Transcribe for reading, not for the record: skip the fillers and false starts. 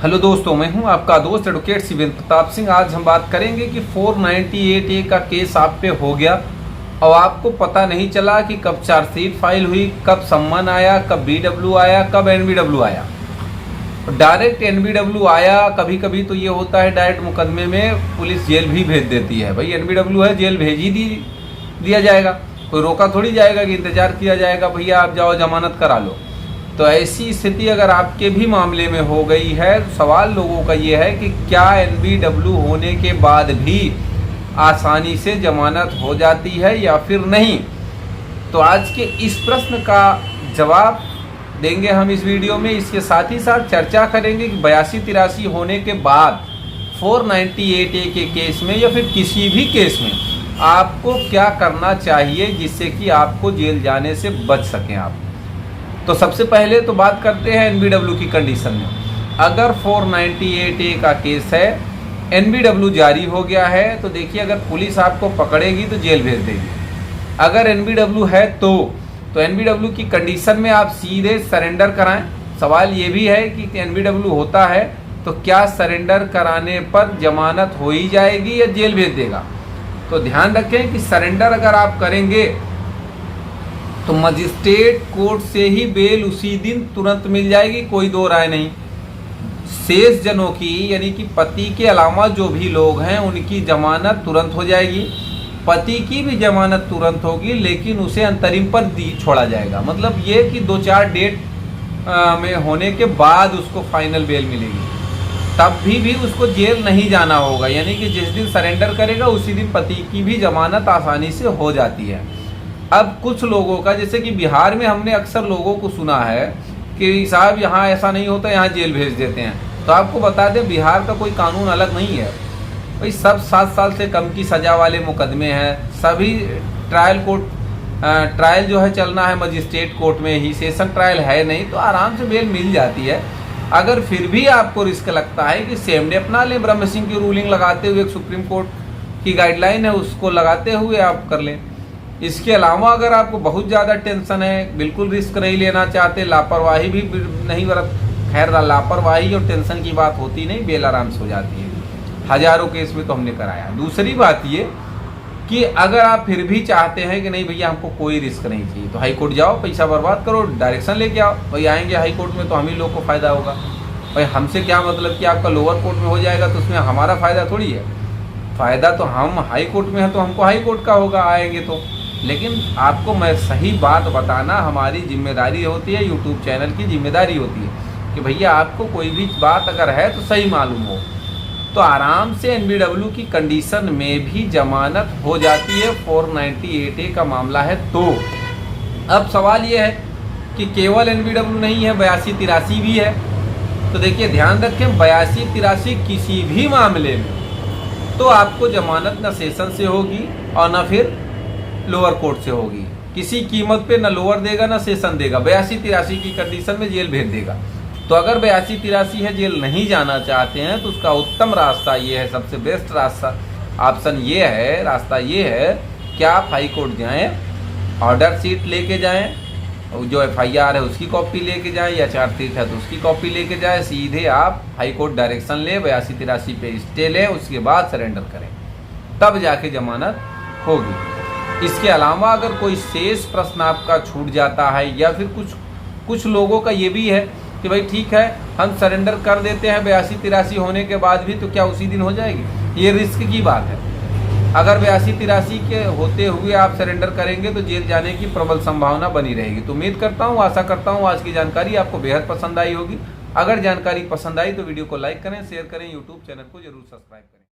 Hello दोस्तों, मैं हूं आपका दोस्त एडवोकेट शिवेंद्र प्रताप सिंह। आज हम बात करेंगे कि 498A का केस आप पे हो गया और आपको पता नहीं चला कि कब चार्जशीट फाइल हुई, कब सम्मन आया, कब BW आया, कब NBW आया। डायरेक्ट NBW आया, कभी कभी तो ये होता है डायरेक्ट मुकदमे में पुलिस जेल भी भेज देती है। भाई NBW है, जेल भेज ही दिया जाएगा, कोई रोका थोड़ी जाएगा कि इंतजार किया जाएगा भैया आप जाओ जमानत करा लो। तो ऐसी स्थिति अगर आपके भी मामले में हो गई है, सवाल लोगों का ये है कि क्या NBW होने के बाद भी आसानी से जमानत हो जाती है या फिर नहीं। तो आज के इस प्रश्न का जवाब देंगे हम इस वीडियो में। इसके साथ ही साथ चर्चा करेंगे कि 82-83 होने के बाद 498A के केस में या फिर किसी भी केस में आपको क्या करना चाहिए जिससे कि आपको जेल जाने से बच सकें आप। तो सबसे पहले तो बात करते हैं NBW की कंडीशन में। अगर 498A का केस है, NBW जारी हो गया है, तो देखिए अगर पुलिस आपको पकड़ेगी तो जेल भेज देगी। अगर NBW है तो NBW की कंडीशन में आप सीधे सरेंडर कराएं। सवाल ये भी है कि NBW होता है तो क्या सरेंडर कराने पर जमानत हो ही जाएगी या जेल भेज देगा। तो ध्यान रखें कि सरेंडर अगर आप करेंगे तो मजिस्ट्रेट कोर्ट से ही बेल उसी दिन तुरंत मिल जाएगी, कोई दो राय नहीं। शेष जनों की यानी कि पति के अलावा जो भी लोग हैं उनकी जमानत तुरंत हो जाएगी। पति की भी जमानत तुरंत होगी, लेकिन उसे अंतरिम पर छोड़ा जाएगा। मतलब ये कि 2-4 डेट में होने के बाद उसको फाइनल बेल मिलेगी, तब भी उसको जेल नहीं जाना होगा। यानी कि जिस दिन सरेंडर करेगा उसी दिन पति की भी जमानत आसानी से हो जाती है। अब कुछ लोगों का, जैसे कि बिहार में हमने अक्सर लोगों को सुना है कि साहब यहाँ ऐसा नहीं होता, यहाँ जेल भेज देते हैं। तो आपको बता दें बिहार का कोई कानून अलग नहीं है भाई। सब 7 साल से कम की सज़ा वाले मुकदमे हैं, सभी ट्रायल जो है चलना है मजिस्ट्रेट कोर्ट में ही, सेशन ट्रायल है नहीं, तो आराम से बेल मिल जाती है। अगर फिर भी आपको रिस्क लगता है कि सेम डे अपना लें, ब्रह्म सिंह की रूलिंग लगाते हुए, एक सुप्रीम कोर्ट की गाइडलाइन है उसको लगाते हुए आप कर लें। इसके अलावा अगर आपको बहुत ज़्यादा टेंशन है, बिल्कुल रिस्क नहीं लेना चाहते, लापरवाही भी नहीं बरत, खैर लापरवाही और टेंशन की बात होती नहीं, बेल आराम से हो जाती है। हज़ारों केस में तो हमने कराया। दूसरी बात ये कि अगर आप फिर भी चाहते हैं कि नहीं भैया हमको कोई रिस्क नहीं चाहिए, तो हाई कोर्ट जाओ, पैसा बर्बाद करो, डायरेक्शन लेके आओ। भाई आएंगे हाई कोर्ट में तो हम ही लोग को फ़ायदा होगा। भाई हमसे क्या मतलब कि आपका लोअर कोर्ट में हो जाएगा तो उसमें हमारा फ़ायदा थोड़ी है। फ़ायदा तो हम हाई कोर्ट में है तो हमको हाई कोर्ट का होगा आएंगे तो। लेकिन आपको मैं सही बात बताना हमारी जिम्मेदारी होती है, यूट्यूब चैनल की जिम्मेदारी होती है कि भैया आपको कोई भी बात अगर है तो सही मालूम हो। तो आराम से NBW की कंडीशन में भी जमानत हो जाती है। 498A का मामला है तो अब सवाल ये है कि केवल NBW नहीं है, 82-83 भी है। तो देखिए ध्यान रखें, 82-83 किसी भी मामले में तो आपको जमानत न सेशन से होगी और न फिर लोअर कोर्ट से होगी। किसी कीमत पे न लोअर देगा न सेशन देगा। 82-83 की कंडीशन में जेल भेज देगा। तो अगर 82-83 है, जेल नहीं जाना चाहते हैं, तो उसका उत्तम रास्ता ये है, सबसे बेस्ट रास्ता ऑप्शन ये है, रास्ता ये है कि आप हाई कोर्ट जाएँ, ऑर्डर शीट लेके जाएँ, जो FIR है उसकी कॉपी लेके जाएँ, या चार्जशीट है तो उसकी कॉपी लेके जाएँ, सीधे आप हाई कोर्ट डायरेक्शन लें, 82-83 पे स्टे लें, उसके बाद सरेंडर करें, तब जाके जमानत होगी। इसके अलावा अगर कोई शेष प्रश्न आपका छूट जाता है, या फिर कुछ लोगों का ये भी है कि भाई ठीक है हम सरेंडर कर देते हैं 82-83 होने के बाद भी, तो क्या उसी दिन हो जाएगी? ये रिस्क की बात है। अगर 82-83 के होते हुए आप सरेंडर करेंगे तो जेल जाने की प्रबल संभावना बनी रहेगी। तो उम्मीद करता हूँ, आशा करता हूँ आज की जानकारी आपको बेहद पसंद आई होगी। अगर जानकारी पसंद आई तो वीडियो को लाइक करें, शेयर करें, यूट्यूब चैनल को जरूर सब्सक्राइब करें।